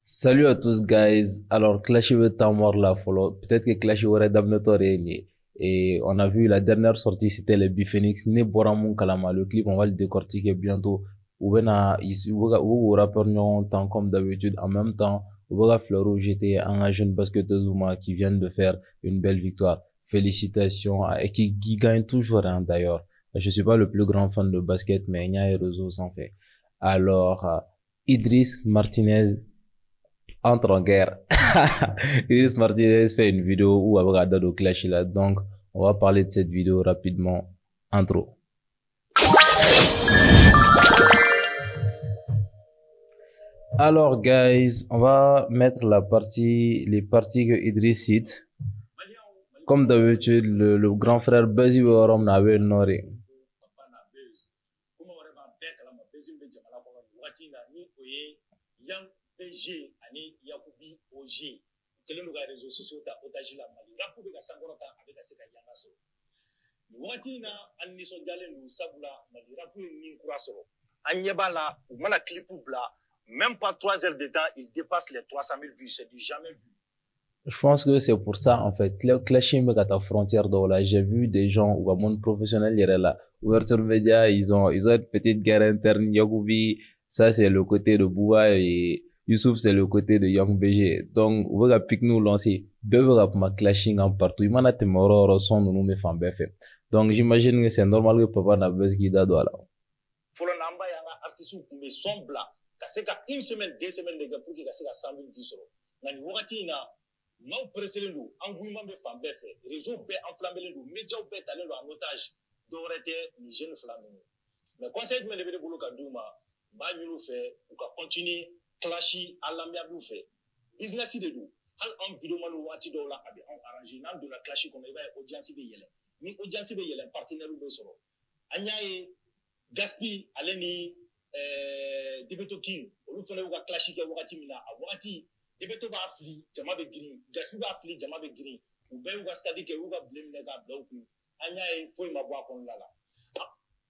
Salut à tous, guys. Alors, Clash veut temps mort là, follow. Peut-être que Clash aurait d'Abnotor et on a vu la dernière sortie, c'était le Biphoenix, ne Boramon Kalama. Le clip, on va le décortiquer bientôt. Ou rappeur non, temps comme d'habitude, en même temps, Ouga Fleuro, j'étais un jeune basketteur Zuma qui vient de faire une belle victoire. Félicitations, et qui gagne toujours, hein, d'ailleurs. Je suis pas le plus grand fan de basket, mais il y a un réseau sans fait. Alors, Idriss Martinez, entre en guerre. Iris Martinez fait une vidéo où avec Adado clash là. Donc, on va parler de cette vidéo rapidement. Intro. Alors, guys, on va mettre les parties que Idriss cite. Comme d'habitude, le grand frère Bazi Orom n'avait ignoré. Kelen ka réseaux sociaux ta otage la Mali rapu be ka sankɔrɔta a bɛ ka se ka yanga sɔrɔ nin wagati in na an nisɔndiyalen don sabula Mali rapu ye nin kura sɔrɔ an ɲɛ b'a la u mana clipu bila même pas 3 heures de temps il dépasse les 300 000 vues c'est du jamais vu. Je pense que c'est pour ça, en fait. Clashing avec ta frontière d'eau là. J'ai vu des gens ou un monde professionnel, il là. Ouverture média, ils ont une petite guerre interne. Yagoubi, ça c'est le côté de Bouba et Youssouf c'est le côté de Young BG. Donc, on va pique nous lancer. Bébé rap ma clashing en partout. Il m'en a te moro, son nous me fan fait. Donc, j'imagine que c'est normal que papa n'a pas ce qu'il a là. Folo namba yanga artiste ku me son bla. Ka se ka une semaine, 2 semaines de gars pour que ka se ka 100 000 vues sɔrɔ. Nka nin wagati in na maaw presselen don engouement bɛ fan bɛɛ fɛ réseau bɛɛ enflammelen don médiaw bɛɛ talen don en otage dɔ wɛrɛ tɛ nin jeune fila ninnu mais conseil jumɛn de bɛ ne bolo ka d'u ma n b'a ɲini u fɛ u ka continuer clash à l'amiable fɛ business de don hali an vidéoman waati dɔw la a bɛ anw arranger n'an donna clash kɔnɔ i b'a ye audience bɛ yɛlɛn ni audience bɛ yɛlɛn partenaire bɛ sɔrɔ an y'a ye Gaspi ale ni Debeto King olu fana y'u ka clash kɛ wagati min na a wagati Debeto b'a fili jama bɛ girin Gaspi b'a fili jama bɛ girin u bɛɛ y'u ka stade kɛ u y'u ka blé minɛ k'a bila u kun an y'a ye foyi ma bɔ a kɔnɔna la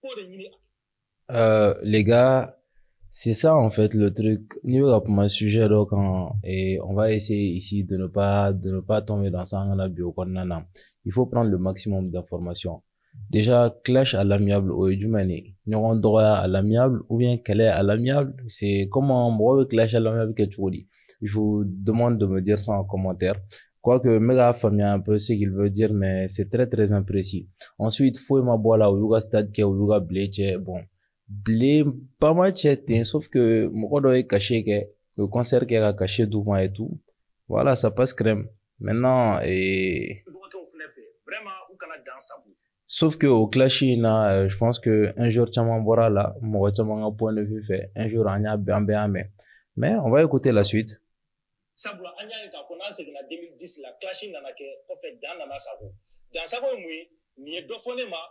k'o de ɲini. Les gars, c'est ça en fait le truc. Niveau rap ma sujet donc et on va essayer ici de ne pas tomber dans ça en bio il faut prendre le maximum d'informations. Déjà clash à l'amiable au Edumani. Nous droit à l'amiable ou bien qu'elle est à l'amiable, c'est comment moi clash à l'amiable que tu dis. Je vous demande de me dire ça en commentaire. Quoique, méga famille un peu ce qu'il veut dire, mais c'est très très imprécis. Ensuite, faut ma boire là, ou yuga stade qui ou yuga blé, bon. Blé, pas mal de sauf que, mon doit est caché que, le concert qui est caché doucement et tout. Voilà, ça passe crème. Maintenant, sauf que au clashina, je pense que un jour, Tchaman Bora là, mon Tchaman point de vue fait, un jour, on y a bien, mais on va écouter la suite. Sabula an y'a ye k'a fɔ n'an seginna 2010 la clash nana kɛ kɔfɛ dan nana sago dan sago ye mun ye nin ye dɔ fɔ ne ma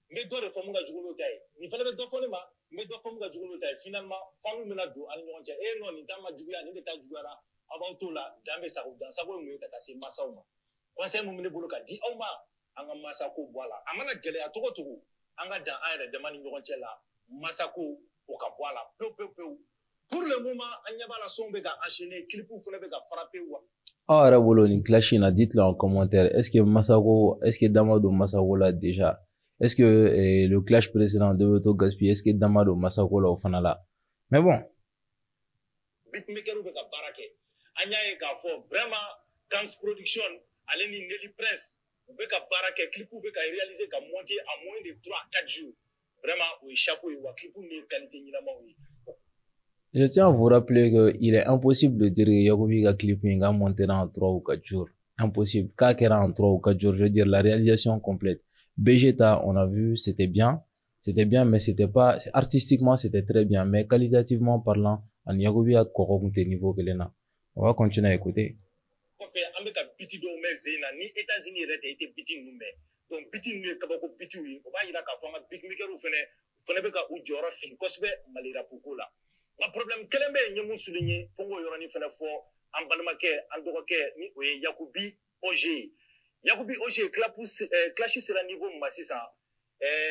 n bɛ dɔ de fɔ mun ka jugu n'o ta ye nin fana bɛ dɔ fɔ ne ma n bɛ dɔ fɔ mun ka jugu n'o ta ye finalement fanu bɛna don an ni ɲɔgɔn cɛ non nin t'a ma juguya nin de ta juguyara aw b'aw t'o la dan bɛ sago dan sago ye mun ye ka taa se mansaw ma conseil mun bɛ ne bolo ka di aw ma an ka mansako bɔ a la a mana gɛlɛya cogo o cogo an ka dan an yɛrɛ dama ni ɲɔgɔn cɛ la mansako o ka bɔ a la pewu. Pour le moment, on y a la son bega enchaîné, clip ou fone bega frappé ou. Ah, Rabolo, ni clashina, dites-le en commentaire. Est-ce que Damado Masako là déjà? Est-ce que le clash précédent de Beto Gaspi, est-ce que Damado Masako là au fanala? Mais bon. Beatmaker ou bega barake. Anya e ka fo vraiment Camps Production, allez ni Nelly Prince, ou bega barake, clip ou bega réaliser qu'à monter à moins de 3-4 jours. Vraiment, oui, chapeau et wa clip ou ni qualité ni la oui. Je tiens à vous rappeler qu'il est impossible de dire que Yakubi a clipping va monter dans 3 ou 4 jours. Impossible. Kakera en 3 ou 4 jours, je veux dire la réalisation complète. Vegeta, on a vu, c'était bien, mais c'était pas, artistiquement c'était très bien, mais qualitativement parlant, en Yakubi a corrompu niveau que l'ena. On va continuer à écouter. États-Unis été biti numé. Donc biti numé kabako biti oui, on va y la ka fama big maker ou fene be ka u jora fin kosbe malira pukola. Le problème kelen bɛ ɲɛ mun souligner fo k'o yɔrɔnin fana fɔ an balimakɛ an dɔgɔkɛ ni o ye Yakubi OG Yakubi OG clash sera niveau min ma sisan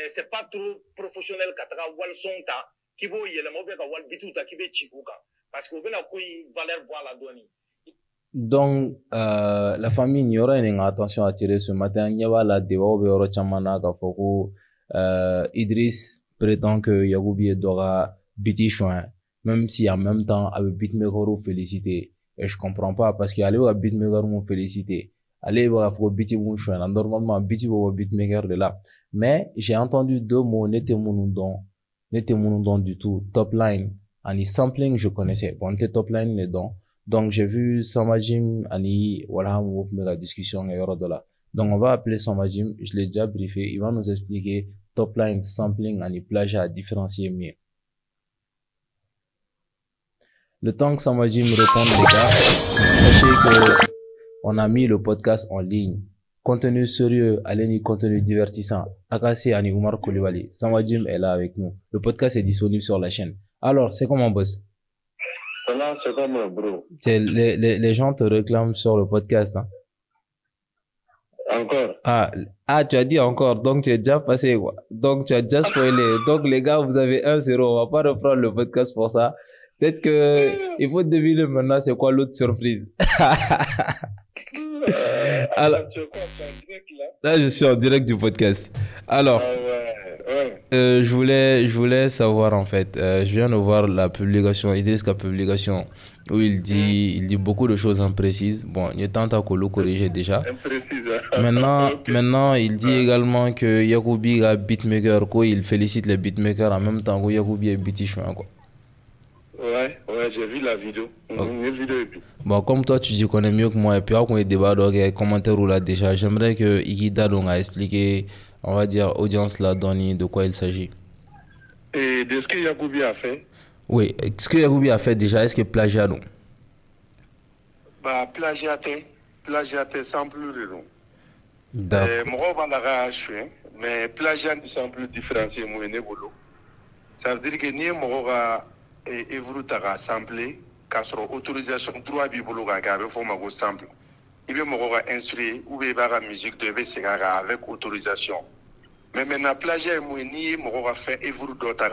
c'est pas trop professionnel ka taga wali son ta k'i b'o yɛlɛma ou bien ka wali bitiw ta k'i bɛ ci u kan parce que bena ko valeur boire la donne. Donc la famille il y aura une attention à tirer ce matin. Il y a la débat be yoro chamana ka foko Idriss prétend que Yagoubi doit biti chouin, même si en même temps avec beatmaker félicité. Et je comprends pas parce qu'il y a les beatmaker m'ont félicité. Allez voir faut biti mon chouin. Normalement biti va beatmaker de là. Mais j'ai entendu deux mots n'était mon don du tout. Top line, ani sampling je connaissais. Bon, t'es top line les dons. Donc j'ai vu Samajim ani voilà on va la discussion et de là. Donc on va appeler Samajim, je l'ai déjà briefé, il va nous expliquer top line, sampling ani plagiat à différencier mieux. Le temps que Samajim répond les gars, sachez que on a mis le podcast en ligne. Contenu sérieux, allez contenu divertissant. Akassi ani Oumar Koulibaly. Samajim est là avec nous. Le podcast est disponible sur la chaîne. Alors, c'est comment boss? Ça va, c'est comment, bro? Les gens te réclament sur le podcast, hein? Encore? Tu as dit encore, donc tu es déjà passé, quoi. Donc tu as déjà spoilé. Donc les gars, vous avez 1-0. On va pas reprendre le podcast pour ça. Peut-être que il faut deviner maintenant c'est quoi l'autre surprise. Alors, tu es quoi, tu es en direct là, je suis en direct du podcast. Alors, je voulais savoir en fait. Je viens de voir la publication, Idriss la publication où il dit beaucoup de choses imprécises. Bon, il tente à le corriger déjà. Imprécise. Maintenant, il dit également que Yagoubi est beatmaker, quoi. Il félicite les beatmakers en même temps que Yagoubi est beatichouin, quoi. Ouais, j'ai vu la vidéo. Une vidéo et puis. Bon, comme toi, tu connais mieux que moi, et puis on a débat, donc, les commentaires ou là déjà, j'aimerais que Igida donc a expliqué, on va dire, audience là, Donny, de quoi il s'agit. Et de ce que Yagoubi a fait? Oui, ce que Yagoubi a fait déjà, est-ce que plagiat non? Bah, plagiaté sans plus de nom. D'accord. Moi, on va la mais plagiat sans plus différencier moi et ça veut dire que ni moi et vous t'as rassemblé car sur autorisation droit bibolo ga faut ma go sample il veut moi instruire ou be ba musique devait se avec autorisation mais maintenant plagiat moi ni moi fait et vous d'autres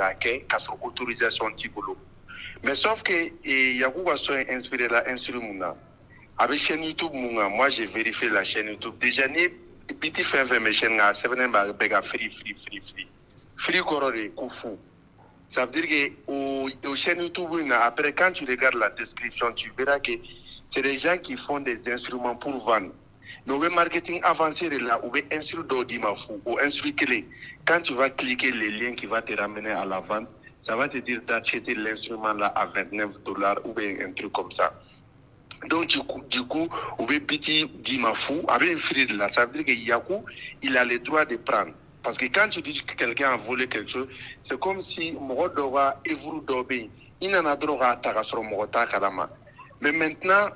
car sur autorisation tibolo mais sauf que Yagouba soit inspiré la instrument avec chaîne YouTube moi j'ai vérifié la chaîne YouTube déjà ni petit fait mes chaînes à 7 ba free corore kufu. Ça veut dire qu'au chaîne YouTube, après, quand tu regardes la description, tu verras que c'est des gens qui font des instruments pour vendre. Mais au marketing avancé, là, ou instrument d'Imafou, ou instrument clé. Quand tu vas cliquer les liens qui vont te ramener à la vente, ça va te dire d'acheter l'instrument là à $29 ou bien un truc comme ça. Donc, du coup, ou bien petit d'Imafou, avec un free là, ça veut dire que Yakou, il a le droit de prendre. Parce que quand tu dis que quelqu'un a volé quelque chose, c'est comme si Morodora et Voudobé, il n'en a droit à Tagasro Morota Kalama. Mais maintenant,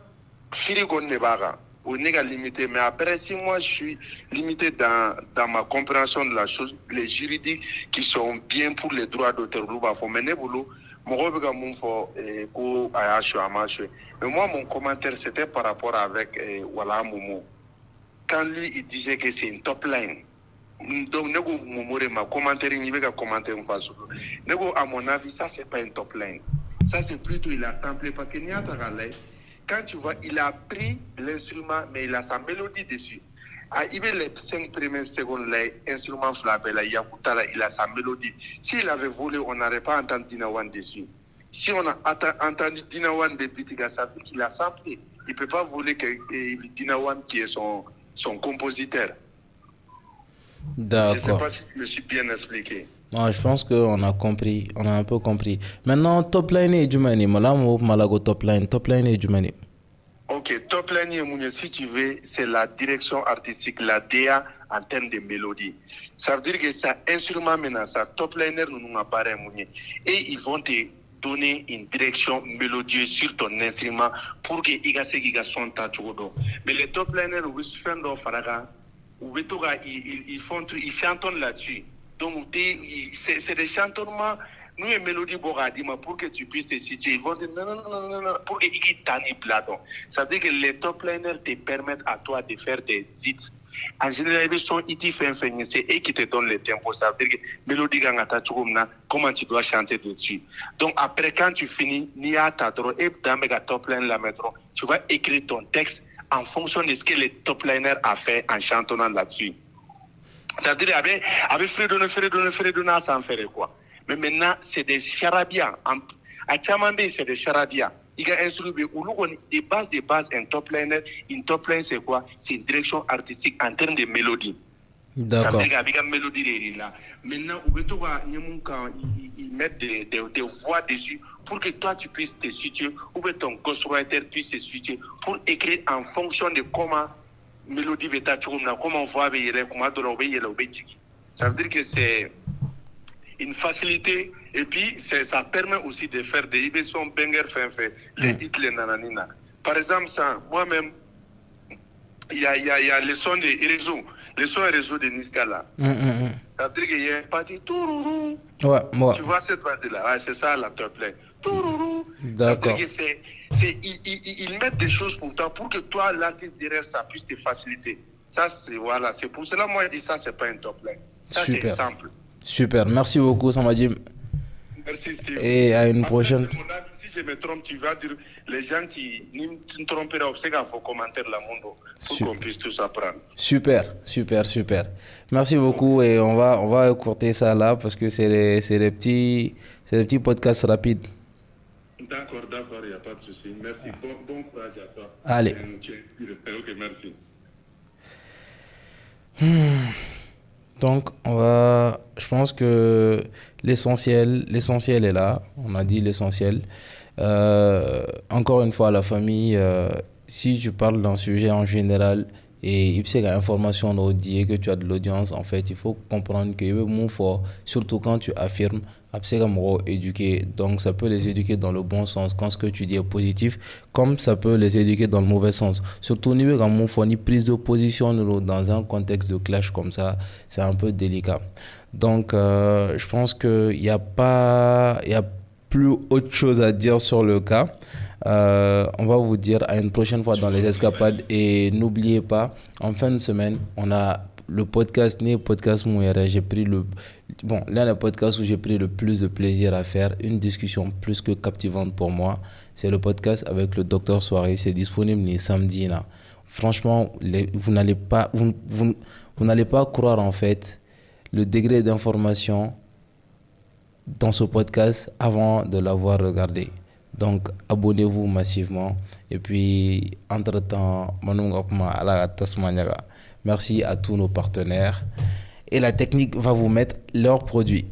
Firigon Nebara, on est limité. Mais après, si moi je suis limité dans ma compréhension de la chose, les juridiques qui sont bien pour les droits d'auteur, il faut mener boulot. Mais moi, mon commentaire, c'était par rapport avec Wala Momo. Quand lui, il disait que c'est une top line. Donc, ma commentaire, il va commenter en face. À mon avis, ça, c'est pas une top line. Ça, c'est plutôt, il a samplé. Parce que quand tu vois, il a pris l'instrument, mais il a sa mélodie dessus. Il y a les 5 premières secondes, l'instrument flappé, il a sa mélodie. S'il avait volé, on n'aurait pas entendu Dinawan dessus. Si on a entendu Dinawan de Bitiga, ça veut dire qu'il a samplé. Il ne peut pas voler Dinawan qui est son compositeur. D'accord. Je ne sais pas si je me suis bien expliqué. Non, je pense qu'on a compris, on a un peu compris. Maintenant, top line et Jumani, malago top line et Jumani. Ok, top line et si tu veux, c'est la direction artistique, la DA en termes de mélodie. Ça veut dire que ça instrument maintenant, ça top liner nous apparaît et ils vont te donner une direction mélodieuse sur ton instrument pour que il son tachodo. Mais les top liners ou ils chantonnent là-dessus. Donc, c'est des chantonnements. Nous, les mélodies, pour que tu puisses te situer, ils vont dire non, pour que tu t'en pladon. Ça veut dire que les top liners te permettent à toi de faire des hits En général, c'est eux qui te donnent le tempo. Ça veut dire que mélodie, comment tu dois chanter dessus. Donc, après, quand tu finis, tu vas écrire ton texte en fonction de ce que le top liner a fait en chantonnant là-dessus. Ça veut dire avec Fredona, ça en ferait quoi. Mais maintenant, c'est des charabia. À Tchamambé, c'est des charabia. Il y a un instrument des bases, un top liner. Une top line, c'est quoi? C'est une direction artistique en termes de mélodie. D'accord. Ça veut dire qu'avec la mélodie là. Maintenant, ils mettent des voix dessus pour que toi, tu puisses te situer, ou que ton ghostwriter puisse se situer pour écrire en fonction de comment mélodie va être, comment voix va y aller, comment ça veut dire que c'est une facilité et puis ça permet aussi de faire des son banger les hits, les nananina. Par exemple, ça, moi-même, il y a le son des réseaux. Le son et réseau de Niska là. Ça veut dire qu'il y a une partie tourourou. Ouais. Tu vois cette partie-là, ouais, c'est ça la top line. Tourourou. D'accord. Ça veut dire que ils mettent des choses pour toi pour que toi, l'artiste derrière, ça puisse te faciliter. Ça, voilà, c'est pour cela moi je dis ça, c'est pas une top line. Ça, c'est simple. Super, merci beaucoup Samadim. Merci Steve. Et à une prochaine. Si je me trompe, tu vas dire les gens qui ne trompent pas, c'est qu'il faut commenter la monde pour qu'on puisse tous apprendre. Super. Merci beaucoup et on va écourter ça là parce que c'est des petits podcasts rapides. D'accord, il n'y a pas de souci. Merci. Bon courage à toi. Allez. Ok, merci. Donc, je pense que l'essentiel est là. On a dit l'essentiel. Encore une fois, la famille, si tu parles d'un sujet en général et il y a information que tu as de l'audience, en fait, il faut comprendre que mon fort, surtout quand tu affirmes, éduquer. Donc, ça peut les éduquer dans le bon sens quand ce que tu dis est positif, comme ça peut les éduquer dans le mauvais sens. Surtout au niveau de prise de position dans un contexte de clash comme ça, c'est un peu délicat. Donc, je pense qu'il n'y a plus autre chose à dire sur le cas. On va vous dire à une prochaine fois dans les escapades et n'oubliez pas, en fin de semaine, on a le podcast Mouyere. J'ai pris l'un des podcasts où j'ai pris le plus de plaisir à faire, une discussion plus que captivante pour moi, c'est le podcast avec le Docteur Soirée. C'est disponible les samedis là. Franchement, vous n'allez pas croire en fait le degré d'information dans ce podcast avant de l'avoir regardé. Donc, abonnez-vous massivement. Et puis, entre-temps, merci à tous nos partenaires. Et la technique va vous mettre leurs produits.